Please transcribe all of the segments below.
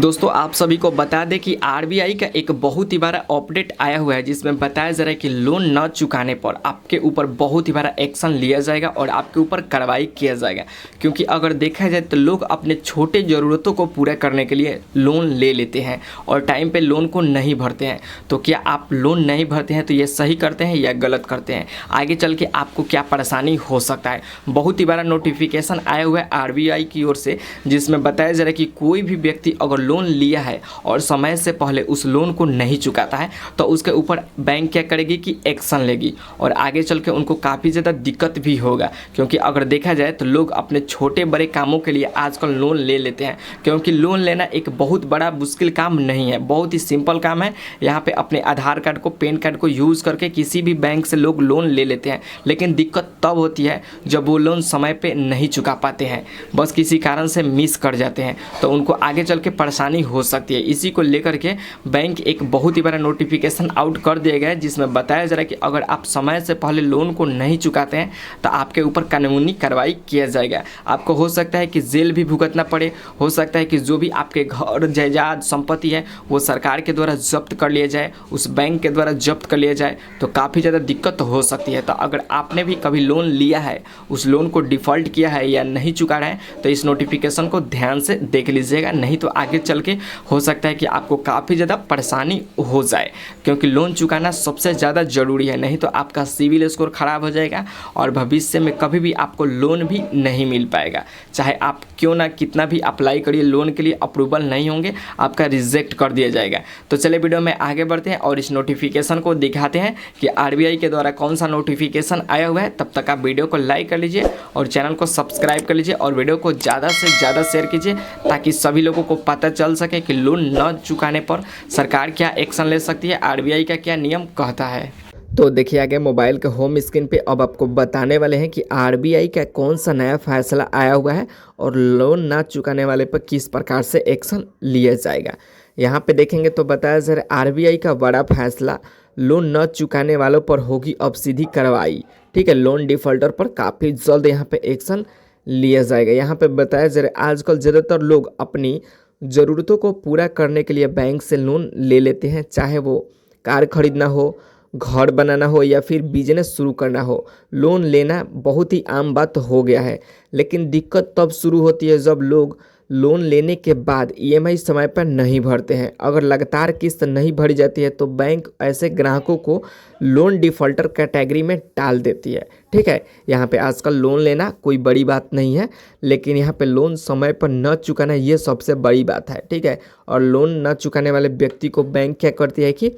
दोस्तों आप सभी को बता दें कि आरबीआई का एक बहुत ही बड़ा अपडेट आया हुआ है जिसमें बताया जा रहा है कि लोन न चुकाने पर आपके ऊपर बहुत ही बड़ा एक्शन लिया जाएगा और आपके ऊपर कार्रवाई किया जाएगा। क्योंकि अगर देखा जाए तो लोग अपने छोटे ज़रूरतों को पूरा करने के लिए लोन ले लेते हैं और टाइम पे लोन को नहीं भरते हैं। तो क्या आप लोन नहीं भरते हैं तो ये सही करते हैं या गलत करते हैं, आगे चल के आपको क्या परेशानी हो सकता है। बहुत ही बड़ा नोटिफिकेशन आया हुआ है आरबीआई की ओर से जिसमें बताया जा रहा है कि कोई भी व्यक्ति अगर लोन लिया है और समय से पहले उस लोन को नहीं चुकाता है तो उसके ऊपर बैंक क्या करेगी कि एक्शन लेगी और आगे चल के उनको काफ़ी ज़्यादा दिक्कत भी होगा। क्योंकि अगर देखा जाए तो लोग अपने छोटे बड़े कामों के लिए आजकल लोन ले लेते हैं, क्योंकि लोन लेना एक बहुत बड़ा मुश्किल काम नहीं है, बहुत ही सिंपल काम है। यहाँ पे अपने आधार कार्ड को पैन कार्ड को यूज़ करके किसी भी बैंक से लोग लोन ले लेते हैं। लेकिन दिक्कत तब होती है जब वो लोन समय पे नहीं चुका पाते हैं, बस किसी कारण से मिस कर जाते हैं तो उनको आगे चल के परेशानी हो सकती है। इसी को लेकर के बैंक एक बहुत ही बड़ा नोटिफिकेशन आउट कर दिया गया है जिसमें बताया जा रहा है कि अगर आप समय से पहले लोन को नहीं चुकाते हैं तो आपके ऊपर कानूनी कार्रवाई किया जाएगा। आपको हो सकता है कि जेल भी भुगतना पड़े, हो सकता है कि जो भी आपके घर जायदाद संपत्ति है वो सरकार के द्वारा जब्त कर लिया जाए, उस बैंक के द्वारा जब्त कर लिया जाए, तो काफ़ी ज़्यादा दिक्कत हो सकती है। तो अगर आपने भी कभी लोन लिया है, उस लोन को डिफ़ॉल्ट किया है या नहीं चुका रहे हैं तो इस नोटिफिकेशन को ध्यान से देख लीजिएगा, नहीं तो आगे चल के हो सकता है कि आपको काफ़ी ज़्यादा परेशानी हो जाए। क्योंकि लोन चुकाना सबसे ज़्यादा ज़रूरी है, नहीं तो आपका सिविल स्कोर ख़राब हो जाएगा और भविष्य में कभी भी आपको लोन भी नहीं मिल पाएगा। चाहे आप क्यों ना कितना भी अप्लाई करिए लोन के लिए, अप्रूवल नहीं होंगे, आपका रिजेक्ट कर दिया जाएगा। तो चलिए वीडियो में आगे बढ़ते हैं और इस नोटिफिकेशन को दिखाते हैं कि आरबीआई के द्वारा कौन सा नोटिफिकेशन आया हुआ है। तब तक आप वीडियो को लाइक कर लीजिए और चैनल को सब्सक्राइब कर लीजिए और वीडियो को ज़्यादा से ज़्यादा शेयर कीजिए ताकि सभी लोगों को पता चल सके कि लोन न चुकाने पर सरकार क्या एक्शन ले सकती है, आरबीआई का क्या नियम कहता है। तो देखिए आगे मोबाइल के होम स्क्रीन पे अब आपको बताने वाले हैं कि आरबीआई का कौन सा नया फैसला आया हुआ है और लोन ना चुकाने वाले पर किस प्रकार से एक्शन लिया जाएगा। यहाँ पे देखेंगे तो बताया जा रहा है आरबीआई का बड़ा फैसला, लोन न चुकाने वालों पर होगी अब सीधी कार्रवाई। ठीक है, लोन डिफॉल्टर पर काफ़ी जल्द यहाँ पे एक्शन लिया जाएगा। यहाँ पे बताया जा रहा है आजकल ज़्यादातर लोग अपनी ज़रूरतों को पूरा करने के लिए बैंक से लोन ले लेते हैं, चाहे वो कार खरीदना हो, घर बनाना हो या फिर बिजनेस शुरू करना हो। लोन लेना बहुत ही आम बात हो गया है, लेकिन दिक्कत तब शुरू होती है जब लोग लोन लेने के बाद ईएमआई समय पर नहीं भरते हैं। अगर लगातार किस्त नहीं भरी जाती है तो बैंक ऐसे ग्राहकों को लोन डिफ़ॉल्टर कैटेगरी में डाल देती है। ठीक है, यहाँ पे आजकल लोन लेना कोई बड़ी बात नहीं है, लेकिन यहाँ पे लोन समय पर न चुकाना ये सबसे बड़ी बात है। ठीक है, और लोन न चुकाने वाले व्यक्ति को बैंक क्या करती है कि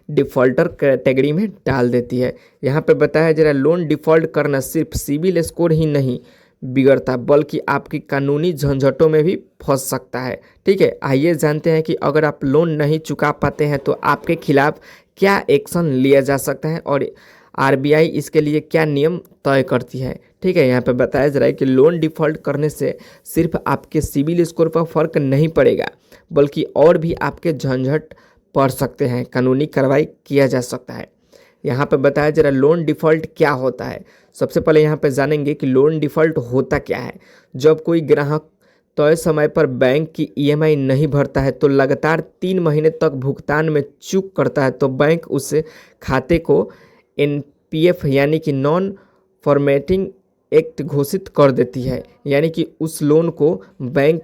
डिफ़ॉल्टर कैटेगरी में डाल देती है। यहाँ पे बताया जा रहा है लोन डिफ़ॉल्ट करना सिर्फ सिविल स्कोर ही नहीं बिगड़ता बल्कि आपकी कानूनी झंझटों में भी फंस सकता है। ठीक है, आइए जानते हैं कि अगर आप लोन नहीं चुका पाते हैं तो आपके खिलाफ क्या एक्शन लिया जा सकता है और आरबीआई इसके लिए क्या नियम तय करती है। ठीक है, यहाँ पे बताया जा रहा है कि लोन डिफ़ॉल्ट करने से सिर्फ आपके सिविल स्कोर पर फर्क नहीं पड़ेगा बल्कि और भी आपके झंझट पड़ सकते हैं, कानूनी कार्रवाई किया जा सकता है। यहाँ पे बताया जा रहा है लोन डिफ़ॉल्ट क्या होता है। सबसे पहले यहाँ पे जानेंगे कि लोन डिफ़ॉल्ट होता क्या है। जब कोई ग्राहक तय समय पर बैंक की ईएमआई नहीं भरता है तो लगातार 3 महीने तक भुगतान में चूक करता है तो बैंक उस खाते को एनपीएफ यानी कि नॉन फॉर्मेटिंग एक्ट घोषित कर देती है। यानी कि उस लोन को बैंक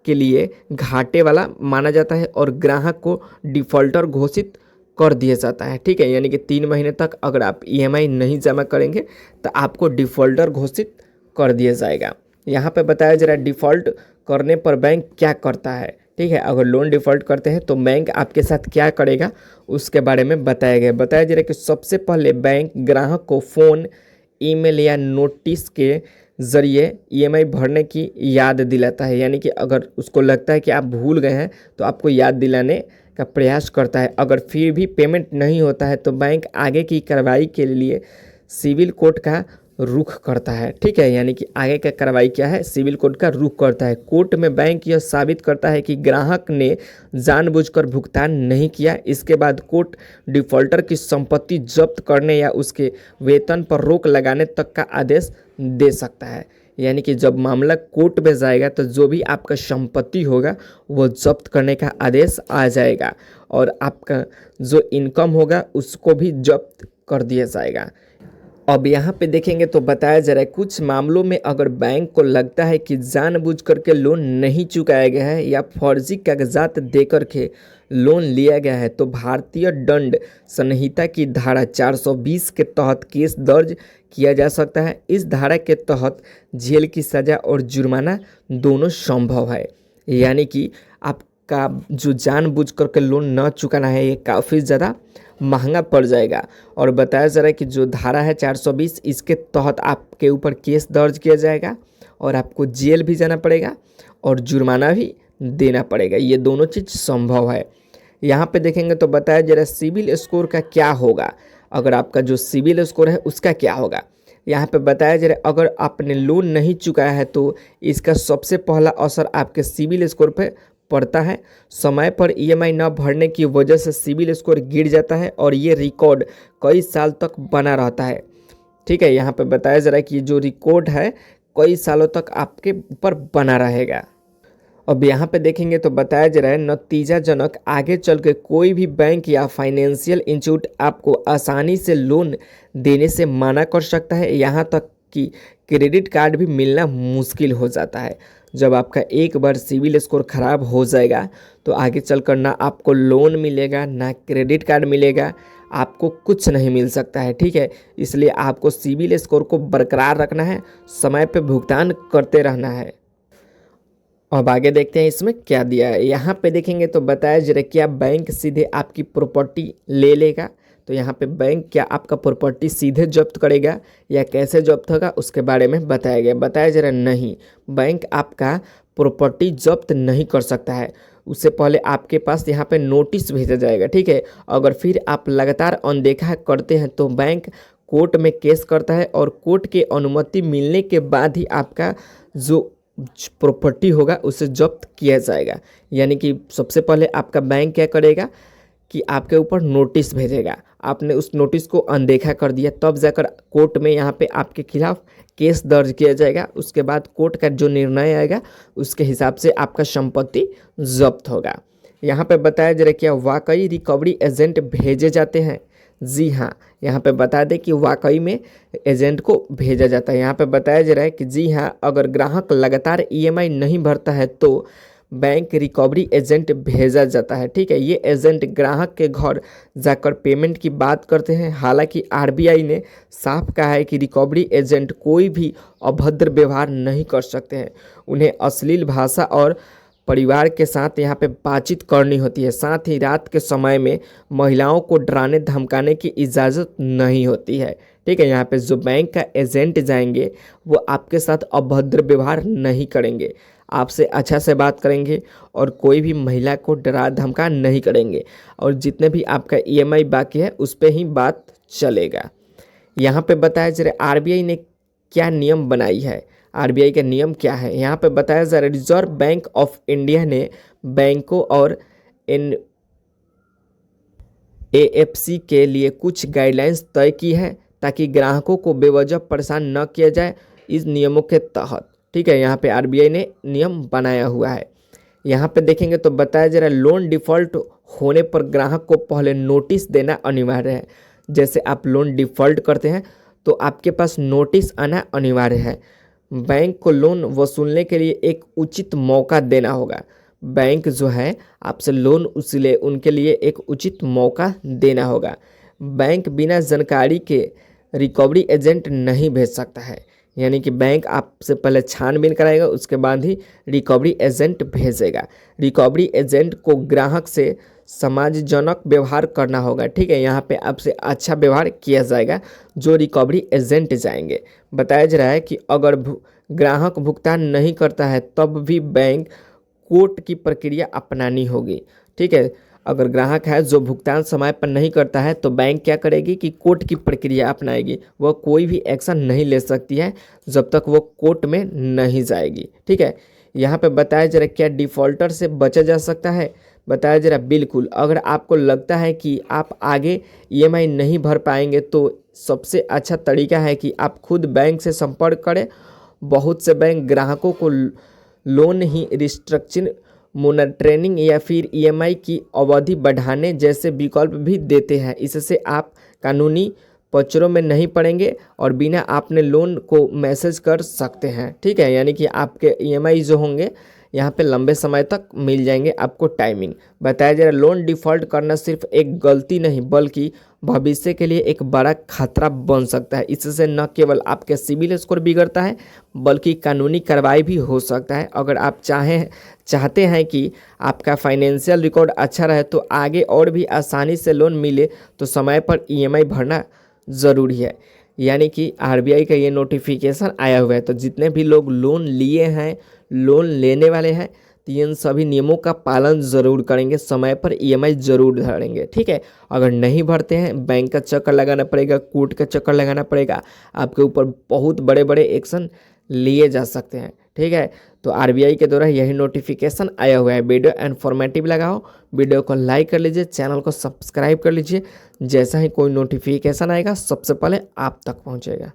के लिए घाटे वाला माना जाता है और ग्राहक को डिफ़ॉल्टर घोषित कर दिया जाता है। ठीक है, यानी कि 3 महीने तक अगर आप ईएमआई नहीं जमा करेंगे तो आपको डिफ़ॉल्टर घोषित कर दिया जाएगा। यहाँ पे बताया जा रहा है डिफ़ॉल्ट करने पर बैंक क्या करता है। ठीक है, अगर लोन डिफ़ॉल्ट करते हैं तो बैंक आपके साथ क्या करेगा उसके बारे में बताया गया। बताया जा रहा है कि सबसे पहले बैंक ग्राहक को फ़ोन, ईमेल या नोटिस के ज़रिए ईएमआई भरने की याद दिलाता है। यानी कि अगर उसको लगता है कि आप भूल गए हैं तो आपको याद दिलाने का प्रयास करता है। अगर फिर भी पेमेंट नहीं होता है तो बैंक आगे की कार्रवाई के लिए सिविल कोर्ट का रुख करता है। ठीक है, यानी कि आगे का कार्रवाई क्या है, सिविल कोर्ट का रुख करता है। कोर्ट में बैंक यह साबित करता है कि ग्राहक ने जानबूझकर भुगतान नहीं किया। इसके बाद कोर्ट डिफ़ॉल्टर की संपत्ति जब्त करने या उसके वेतन पर रोक लगाने तक का आदेश दे सकता है। यानी कि जब मामला कोर्ट में जाएगा तो जो भी आपका संपत्ति होगा वो जब्त करने का आदेश आ जाएगा और आपका जो इनकम होगा उसको भी जब्त कर दिया जाएगा। अब यहाँ पे देखेंगे तो बताया जा रहा है कुछ मामलों में अगर बैंक को लगता है कि जानबूझ करके लोन नहीं चुकाया गया है या फर्जी कागजात देकर के लोन लिया गया है तो भारतीय दंड संहिता की धारा 420 के तहत केस दर्ज किया जा सकता है। इस धारा के तहत जेल की सज़ा और जुर्माना दोनों संभव है। यानी कि आपका जो जानबूझ करके लोन न चुकाना है ये काफ़ी ज़्यादा महंगा पड़ जाएगा। और बताया जा रहा है कि जो धारा है 420 इसके तहत आपके ऊपर केस दर्ज किया जाएगा और आपको जेल भी जाना पड़ेगा और जुर्माना भी देना पड़ेगा। ये दोनों चीज़ संभव है। यहाँ पे देखेंगे तो बताया जा रहा है सिविल स्कोर का क्या होगा, अगर आपका जो सिविल स्कोर है उसका क्या होगा। यहाँ पे बताया जा रहा है अगर आपने लोन नहीं चुकाया है तो इसका सबसे पहला असर आपके सिविल स्कोर पे पड़ता है। समय पर ईएमआई न भरने की वजह से सिविल स्कोर गिर जाता है और ये रिकॉर्ड कई साल तक बना रहता है। ठीक है, यहाँ पे बताया जा रहा है कि जो रिकॉर्ड है कई सालों तक आपके ऊपर बना रहेगा। अब यहाँ पे देखेंगे तो बताया जा रहा है नतीजाजनक आगे चल के कोई भी बैंक या फाइनेंशियल इंस्टीट्यूट आपको आसानी से लोन देने से मना कर सकता है। यहाँ तक कि क्रेडिट कार्ड भी मिलना मुश्किल हो जाता है। जब आपका एक बार सिविल स्कोर ख़राब हो जाएगा तो आगे चलकर ना आपको लोन मिलेगा ना क्रेडिट कार्ड मिलेगा, आपको कुछ नहीं मिल सकता है। ठीक है, इसलिए आपको सिविल स्कोर को बरकरार रखना है, समय पे भुगतान करते रहना है। अब आगे देखते हैं इसमें क्या दिया है। यहाँ पे देखेंगे तो बताया जा रहा है क्या बैंक सीधे आपकी प्रॉपर्टी ले लेगा। तो यहाँ पे बैंक क्या आपका प्रॉपर्टी सीधे जब्त करेगा या कैसे जब्त होगा उसके बारे में बताया गया। बताया जा रहा है नहीं, बैंक आपका प्रॉपर्टी जब्त नहीं कर सकता है। उससे पहले आपके पास यहाँ पे नोटिस भेजा जाएगा। ठीक है, अगर फिर आप लगातार अनदेखा करते हैं तो बैंक कोर्ट में केस करता है और कोर्ट की अनुमति मिलने के बाद ही आपका जो प्रॉपर्टी होगा उसे जब्त किया जाएगा। यानी कि सबसे पहले आपका बैंक क्या करेगा कि आपके ऊपर नोटिस भेजेगा, आपने उस नोटिस को अनदेखा कर दिया तब जाकर कोर्ट में यहाँ पे आपके खिलाफ केस दर्ज किया जाएगा। उसके बाद कोर्ट का जो निर्णय आएगा उसके हिसाब से आपका संपत्ति जब्त होगा। यहाँ पे बताया जा रहा है क्या वाकई रिकवरी एजेंट भेजे जाते हैं। जी हाँ, यहाँ पे बता दें कि वाकई में एजेंट को भेजा जाता है। यहाँ पे बताया जा रहा है कि जी हाँ, अगर ग्राहक लगातार ईएमआई नहीं भरता है तो बैंक रिकवरी एजेंट भेजा जाता है। ठीक है, ये एजेंट ग्राहक के घर जाकर पेमेंट की बात करते हैं। हालांकि आरबीआई ने साफ कहा है कि रिकवरी एजेंट कोई भी अभद्र व्यवहार नहीं कर सकते हैं। उन्हें अश्लील भाषा और परिवार के साथ यहाँ पे बातचीत करनी होती है। साथ ही रात के समय में महिलाओं को डराने धमकाने की इजाज़त नहीं होती है। ठीक है, यहाँ पे जो बैंक का एजेंट जाएंगे वो आपके साथ अभद्र व्यवहार नहीं करेंगे, आपसे अच्छा से बात करेंगे और कोई भी महिला को डरा धमका नहीं करेंगे और जितने भी आपका ईएमआई बाकी है उस पर ही बात चलेगा। यहाँ पे बताया जा रहा है आरबीआई ने क्या नियम बनाई है। आरबीआई का नियम क्या है, यहाँ पे बताया जा रहा है रिजर्व बैंक ऑफ इंडिया ने बैंकों और एएफसी के लिए कुछ गाइडलाइंस तय की है ताकि ग्राहकों को बेवजह परेशान न किया जाए इस नियमों के तहत। ठीक है, यहाँ पे आरबीआई ने नियम बनाया हुआ है। यहाँ पे देखेंगे तो बताया जा रहा है लोन डिफ़ॉल्ट होने पर ग्राहक को पहले नोटिस देना अनिवार्य है। जैसे आप लोन डिफ़ॉल्ट करते हैं तो आपके पास नोटिस आना अनिवार्य है। बैंक को लोन वसूलने के लिए एक उचित मौका देना होगा। बैंक जो है आपसे लोन उसले उनके लिए एक उचित मौका देना होगा। बैंक बिना जानकारी के रिकवरी एजेंट नहीं भेज सकता है। यानी कि बैंक आपसे पहले छानबीन कराएगा उसके बाद ही रिकवरी एजेंट भेजेगा। रिकवरी एजेंट को ग्राहक से समाजजनक व्यवहार करना होगा। ठीक है, यहाँ पे आपसे अच्छा व्यवहार किया जाएगा जो रिकवरी एजेंट जाएंगे। बताया जा रहा है कि अगर ग्राहक भुगतान नहीं करता है तब भी बैंक कोर्ट की प्रक्रिया अपनानी होगी। ठीक है, अगर ग्राहक है जो भुगतान समय पर नहीं करता है तो बैंक क्या करेगी कि कोर्ट की प्रक्रिया अपनाएगी। वह कोई भी एक्शन नहीं ले सकती है जब तक वो कोर्ट में नहीं जाएगी। ठीक है, यहाँ पे बताया जा रहा है क्या डिफ़ॉल्टर से बचा जा सकता है। बताया जा रहा है बिल्कुल, अगर आपको लगता है कि आप आगे ईएमआई नहीं भर पाएंगे तो सबसे अच्छा तरीका है कि आप खुद बैंक से संपर्क करें बहुत से बैंक ग्राहकों को लोन ही रिस्ट्रक्चरिंग, मोनेटरिंग या फिर ईएमआई की अवधि बढ़ाने जैसे विकल्प भी देते हैं। इससे आप कानूनी पचड़ों में नहीं पड़ेंगे और बिना आपने लोन को मैसेज कर सकते हैं। ठीक है, यानी कि आपके ईएमआई जो होंगे यहाँ पे लंबे समय तक मिल जाएंगे आपको टाइमिंग। बताया जा रहा है लोन डिफ़ॉल्ट करना सिर्फ एक गलती नहीं बल्कि भविष्य के लिए एक बड़ा खतरा बन सकता है। इससे न केवल आपके सिबिल स्कोर बिगड़ता है बल्कि कानूनी कार्रवाई भी हो सकता है। अगर आप चाहते हैं कि आपका फाइनेंशियल रिकॉर्ड अच्छा रहे तो आगे और भी आसानी से लोन मिले तो समय पर ईएमआई भरना ज़रूरी है। यानी कि आरबीआई का ये नोटिफिकेशन आया हुआ है, तो जितने भी लोग लोन लिए हैं, लोन लेने वाले हैं, तो इन सभी नियमों का पालन ज़रूर करेंगे, समय पर ईएमआई ज़रूर भरेंगे। ठीक है, अगर नहीं भरते हैं बैंक का चक्कर लगाना पड़ेगा, कोर्ट का चक्कर लगाना पड़ेगा, आपके ऊपर बहुत बड़े बड़े एक्शन लिए जा सकते हैं। ठीक है, तो आरबीआई के द्वारा यही नोटिफिकेशन आया हुआ है। वीडियो इन्फॉर्मेटिव लगा हो, वीडियो को लाइक कर लीजिए, चैनल को सब्सक्राइब कर लीजिए। जैसा ही कोई नोटिफिकेशन आएगा सबसे पहले आप तक पहुंचेगा।